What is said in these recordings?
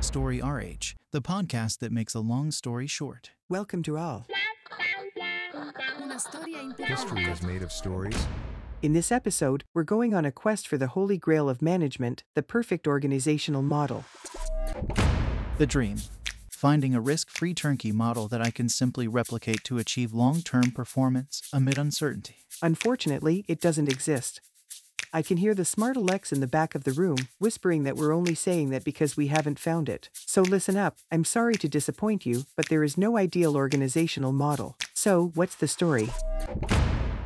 Story RH, the podcast that makes a long story short. Welcome to all. History is made of stories. In this episode, we're going on a quest for the holy grail of management, the perfect organizational model. The dream. Finding a risk-free turnkey model that I can simply replicate to achieve long-term performance amid uncertainty. Unfortunately, it doesn't exist. I can hear the smart Alex in the back of the room, whispering that we're only saying that because we haven't found it. So listen up, I'm sorry to disappoint you, but there is no ideal organizational model. So, what's the story?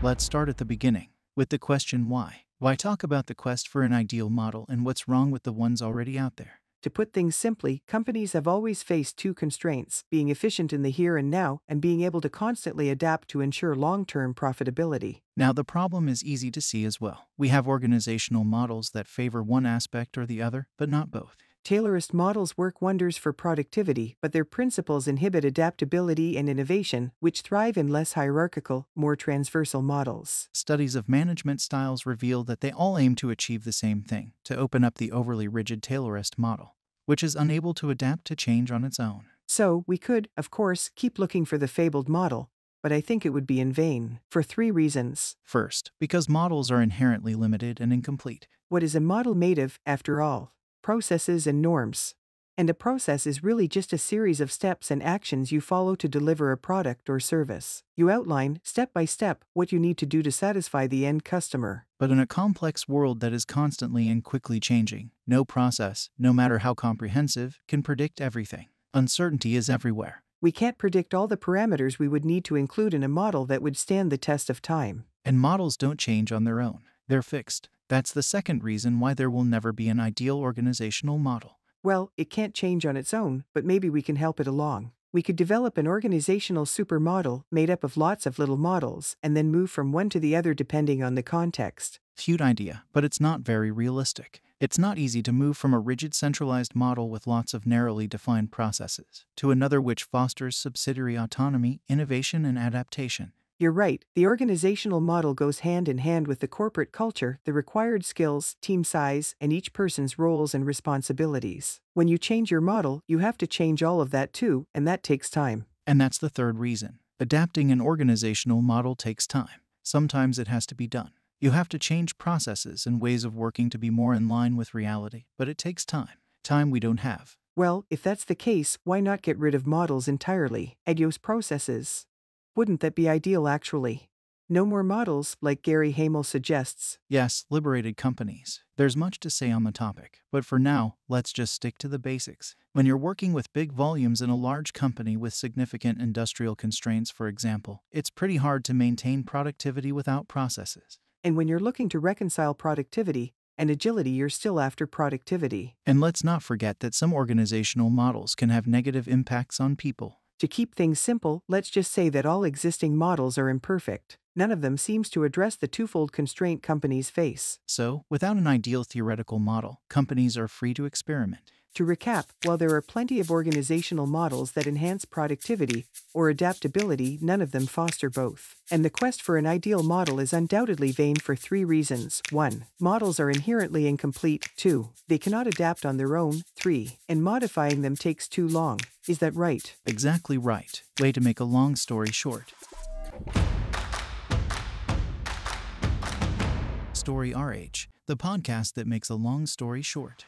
Let's start at the beginning, with the question why. Why talk about the quest for an ideal model and what's wrong with the ones already out there? To put things simply, companies have always faced two constraints, being efficient in the here and now, and being able to constantly adapt to ensure long-term profitability. Now the problem is easy to see as well. We have organizational models that favor one aspect or the other, but not both. Taylorist models work wonders for productivity, but their principles inhibit adaptability and innovation, which thrive in less hierarchical, more transversal models. Studies of management styles reveal that they all aim to achieve the same thing, to open up the overly rigid Taylorist model, which is unable to adapt to change on its own. So, we could, of course, keep looking for the fabled model, but I think it would be in vain, for three reasons. First, because models are inherently limited and incomplete. What is a model made of, after all? Processes and norms. And a process is really just a series of steps and actions you follow to deliver a product or service. You outline, step by step, what you need to do to satisfy the end customer. But in a complex world that is constantly and quickly changing, no process, no matter how comprehensive, can predict everything. Uncertainty is everywhere. We can't predict all the parameters we would need to include in a model that would stand the test of time. And models don't change on their own. They're fixed. That's the second reason why there will never be an ideal organizational model. Well, it can't change on its own, but maybe we can help it along. We could develop an organizational supermodel made up of lots of little models, and then move from one to the other depending on the context. Cute idea, but it's not very realistic. It's not easy to move from a rigid centralized model with lots of narrowly defined processes to another which fosters subsidiary autonomy, innovation, and adaptation. You're right, the organizational model goes hand in hand with the corporate culture, the required skills, team size, and each person's roles and responsibilities. When you change your model, you have to change all of that too, and that takes time. And that's the third reason. Adapting an organizational model takes time. Sometimes it has to be done. You have to change processes and ways of working to be more in line with reality, but it takes time. Time we don't have. Well, if that's the case, why not get rid of models entirely? Adios processes. Wouldn't that be ideal actually? No more models, like Gary Hamel suggests. Yes, liberated companies. There's much to say on the topic, but for now, let's just stick to the basics. When you're working with big volumes in a large company with significant industrial constraints, for example, it's pretty hard to maintain productivity without processes. And when you're looking to reconcile productivity and agility, you're still after productivity. And let's not forget that some organizational models can have negative impacts on people. To keep things simple, let's just say that all existing models are imperfect. None of them seems to address the twofold constraint companies face. So, without an ideal theoretical model, companies are free to experiment. To recap, while there are plenty of organizational models that enhance productivity or adaptability, none of them foster both. And the quest for an ideal model is undoubtedly vain for three reasons. 1. Models are inherently incomplete. 2. They cannot adapt on their own. 3. And modifying them takes too long. Is that right? Exactly right. Way to make a long story short. Story RH, the podcast that makes a long story short.